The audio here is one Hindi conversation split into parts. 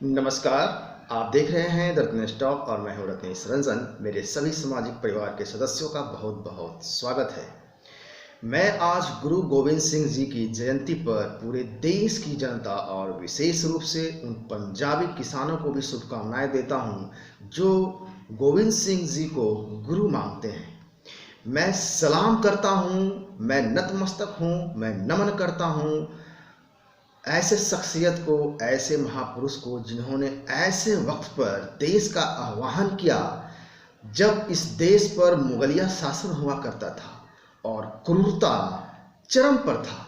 नमस्कार। आप देख रहे हैं द रत्नेश टॉक और मैं हूं रत्नेश रंजन। मेरे सभी सामाजिक परिवार के सदस्यों का बहुत बहुत स्वागत है। मैं आज गुरु गोविंद सिंह जी की जयंती पर पूरे देश की जनता और विशेष रूप से उन पंजाबी किसानों को भी शुभकामनाएं देता हूं जो गोविंद सिंह जी को गुरु मानते हैं। मैं सलाम करता हूं, मैं नतमस्तक हूं, मैं नमन करता हूं ऐसे शख्सियत को, ऐसे महापुरुष को जिन्होंने ऐसे वक्त पर देश का आह्वान किया जब इस देश पर मुगलिया शासन हुआ करता था और क्रूरता चरम पर था।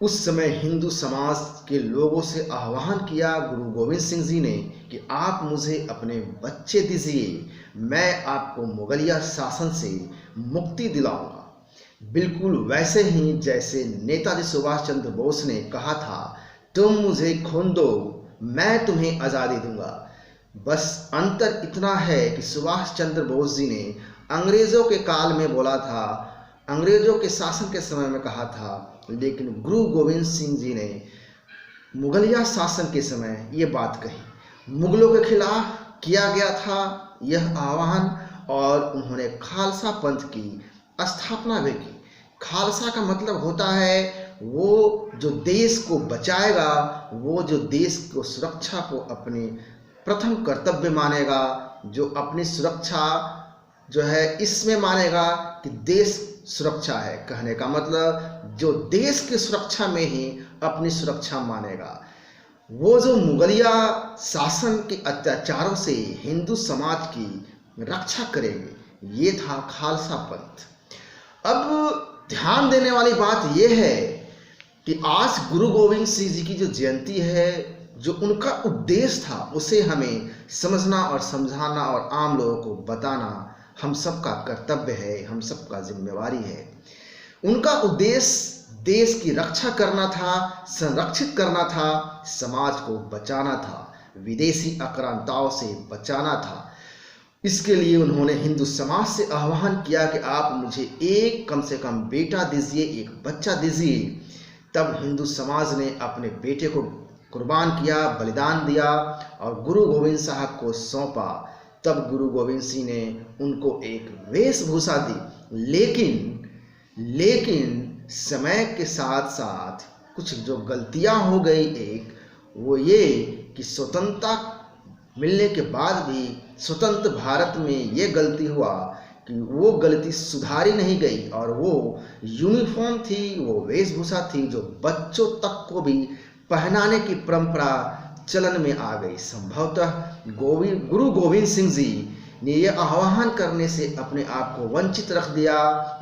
उस समय हिंदू समाज के लोगों से आह्वान किया गुरु गोविंद सिंह जी ने कि आप मुझे अपने बच्चे दीजिए, मैं आपको मुगलिया शासन से मुक्ति दिलाऊंगा। बिल्कुल वैसे ही जैसे नेताजी सुभाष चंद्र बोस ने कहा था, तुम मुझे खून दो, मैं तुम्हें आज़ादी दूंगा। बस अंतर इतना है कि सुभाष चंद्र बोस जी ने अंग्रेज़ों के काल में बोला था, अंग्रेज़ों के शासन के समय में कहा था, लेकिन गुरु गोविंद सिंह जी ने मुगलिया शासन के समय ये बात कही। मुगलों के खिलाफ किया गया था यह आह्वान और उन्होंने खालसा पंथ की स्थापना भी की। खालसा का मतलब होता है वो जो देश को बचाएगा, वो जो देश को सुरक्षा को अपने प्रथम कर्तव्य मानेगा, जो अपनी सुरक्षा जो है इसमें मानेगा कि देश सुरक्षा है। कहने का मतलब जो देश की सुरक्षा में ही अपनी सुरक्षा मानेगा, वो जो मुगलिया शासन के अत्याचारों से हिंदू समाज की रक्षा करेंगे, ये था खालसा पंथ। अब ध्यान देने वाली बात यह है कि आज गुरु गोविंद सिंह जी की जो जयंती है, जो उनका उद्देश्य था उसे हमें समझना और समझाना और आम लोगों को बताना हम सबका कर्तव्य है, हम सबका जिम्मेवारी है। उनका उद्देश्य देश की रक्षा करना था, संरक्षित करना था, समाज को बचाना था, विदेशी आक्रांताओं से बचाना था। इसके लिए उन्होंने हिंदू समाज से आह्वान किया कि आप मुझे एक कम से कम बेटा दीजिए, एक बच्चा दीजिए। तब हिंदू समाज ने अपने बेटे को कुर्बान किया, बलिदान दिया और गुरु गोविंद साहब को सौंपा। तब गुरु गोविंद सिंह ने उनको एक वेशभूषा दी। लेकिन समय के साथ साथ कुछ जो गलतियां हो गई, एक वो ये कि स्वतंत्रता मिलने के बाद भी स्वतंत्र भारत में ये गलती हुआ कि वो गलती सुधारी नहीं गई और वो यूनिफॉर्म थी, वो वेशभूषा थी जो बच्चों तक को भी पहनाने की परंपरा चलन में आ गई। संभवतः गुरु गोविंद सिंह जी ने यह आह्वान करने से अपने आप को वंचित रख दिया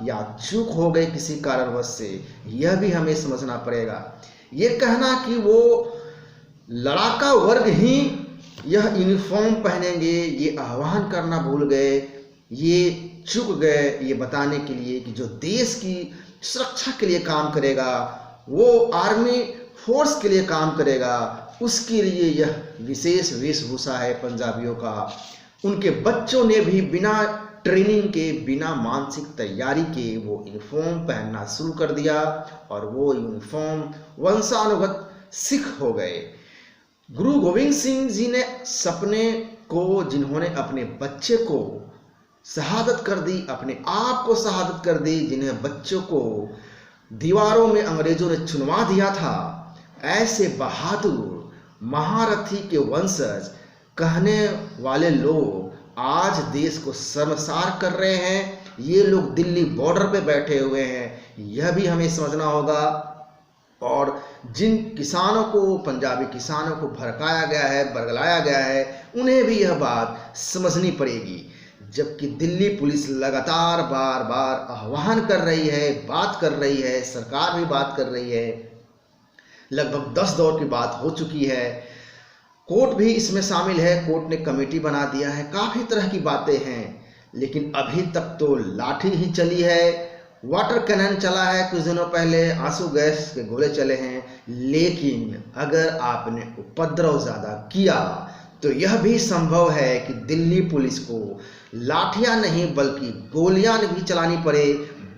या चूक हो गए किसी कारणवश से, यह भी हमें समझना पड़ेगा। ये कहना कि वो लड़ाका वर्ग ही यह यूनिफॉर्म पहनेंगे, ये आह्वान करना भूल गए, ये चूक गए ये बताने के लिए कि जो देश की सुरक्षा के लिए काम करेगा, वो आर्मी फोर्स के लिए काम करेगा, उसके लिए यह विशेष वेशभूषा है पंजाबियों का। उनके बच्चों ने भी बिना ट्रेनिंग के, बिना मानसिक तैयारी के वो यूनिफॉर्म पहनना शुरू कर दिया और वो यूनिफॉर्म वंशानुगत सिख हो गए। गुरु गोविंद सिंह जी ने सपने को, जिन्होंने अपने बच्चे को शहादत कर दी, अपने आप को शहादत कर दी, जिन्हें बच्चों को दीवारों में अंग्रेजों ने चुनवा दिया था, ऐसे बहादुर महारथी के वंशज कहने वाले लोग आज देश को शर्मसार कर रहे हैं। ये लोग दिल्ली बॉर्डर पे बैठे हुए हैं, यह भी हमें समझना होगा। और जिन किसानों को, पंजाबी किसानों को भड़काया गया है, बरगलाया गया है, उन्हें भी यह बात समझनी पड़ेगी। जबकि दिल्ली पुलिस लगातार बार बार आह्वान कर रही है, बात कर रही है, सरकार भी बात कर रही है, लगभग 10 दौर की बात हो चुकी है, कोर्ट भी इसमें शामिल है, कोर्ट ने कमेटी बना दिया है, काफ़ी तरह की बातें हैं, लेकिन अभी तक तो लाठी ही चली है, वाटर कैनन चला है, कुछ दिनों पहले आंसू गैस के गोले चले हैं। लेकिन अगर आपने उपद्रव ज़्यादा किया तो यह भी संभव है कि दिल्ली पुलिस को लाठियां नहीं बल्कि गोलियां भी चलानी पड़े,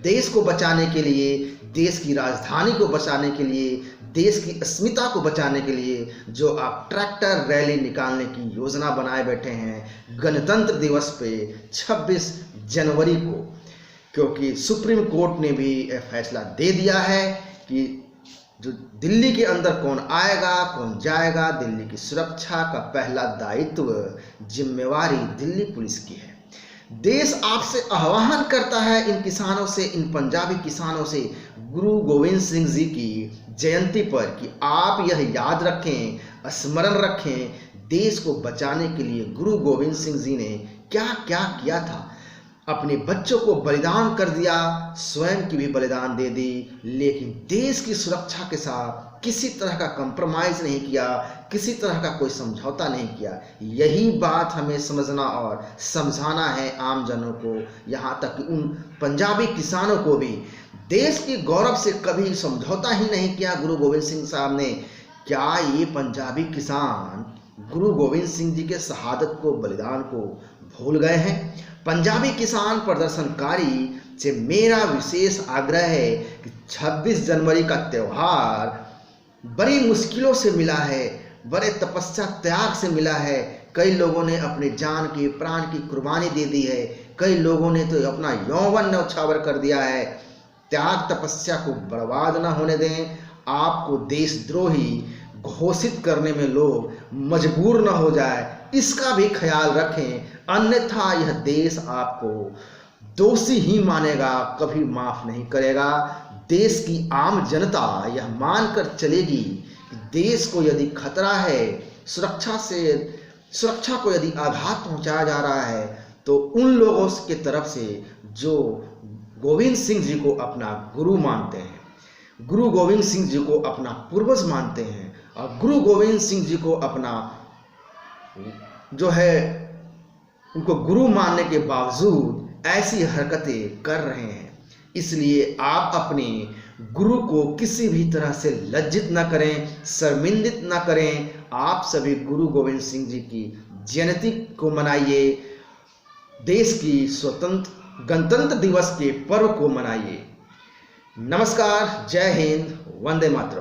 देश को बचाने के लिए, देश की राजधानी को बचाने के लिए, देश की अस्मिता को बचाने के लिए जो आप ट्रैक्टर रैली निकालने की योजना बनाए बैठे हैं गणतंत्र दिवस पे 26 जनवरी को, क्योंकि सुप्रीम कोर्ट ने भी यह फैसला दे दिया है कि जो दिल्ली के अंदर कौन आएगा कौन जाएगा, दिल्ली की सुरक्षा का पहला दायित्व, जिम्मेवारी दिल्ली पुलिस की है। देश आपसे आह्वान करता है इन किसानों से, इन पंजाबी किसानों से गुरु गोविंद सिंह जी की जयंती पर कि आप यह याद रखें, स्मरण रखें, देश को बचाने के लिए गुरु गोविंद सिंह जी ने क्या क्या किया था। अपने बच्चों को बलिदान कर दिया, स्वयं की भी बलिदान दे दी, लेकिन देश की सुरक्षा के साथ किसी तरह का कंप्रोमाइज नहीं किया, किसी तरह का कोई समझौता नहीं किया। यही बात हमें समझना और समझाना है आम जनों को, यहाँ तक कि उन पंजाबी किसानों को भी। देश के गौरव से कभी समझौता ही नहीं किया गुरु गोविंद सिंह साहब ने। क्या ये पंजाबी किसान गुरु गोविंद सिंह जी के शहादत को, बलिदान को भूल गए हैं? पंजाबी किसान प्रदर्शनकारी से मेरा विशेष आग्रह है कि 26 जनवरी का त्यौहार बड़ी मुश्किलों से मिला है, बड़े तपस्या त्याग से मिला है। कई लोगों ने अपनी जान की, प्राण की कुर्बानी दे दी है, कई लोगों ने तो अपना यौवन न्यौछावर कर दिया है। त्याग तपस्या को बर्बाद न होने दें। आपको देशद्रोही घोषित करने में लोग मजबूर न हो जाए, इसका भी ख्याल रखें, अन्यथा यह देश आपको दोषी ही मानेगा, कभी माफ नहीं करेगा। देश की आम जनता यह मानकर चलेगी कि देश को यदि खतरा है, सुरक्षा को यदि आघात पहुंचाया जा रहा है, तो उन लोगों के तरफ से जो गोविंद सिंह जी को अपना गुरु मानते हैं, गुरु गोविंद सिंह जी को अपना पूर्वज मानते हैं और गुरु गोविंद सिंह जी को अपना जो है उनको गुरु मानने के बावजूद ऐसी हरकतें कर रहे हैं। इसलिए आप अपने गुरु को किसी भी तरह से लज्जित न करें, शर्मिंदित न करें। आप सभी गुरु गोविंद सिंह जी की जयंती को मनाइए, देश की गणतंत्र दिवस के पर्व को मनाइए। नमस्कार, जय हिंद, वंदे मातरम।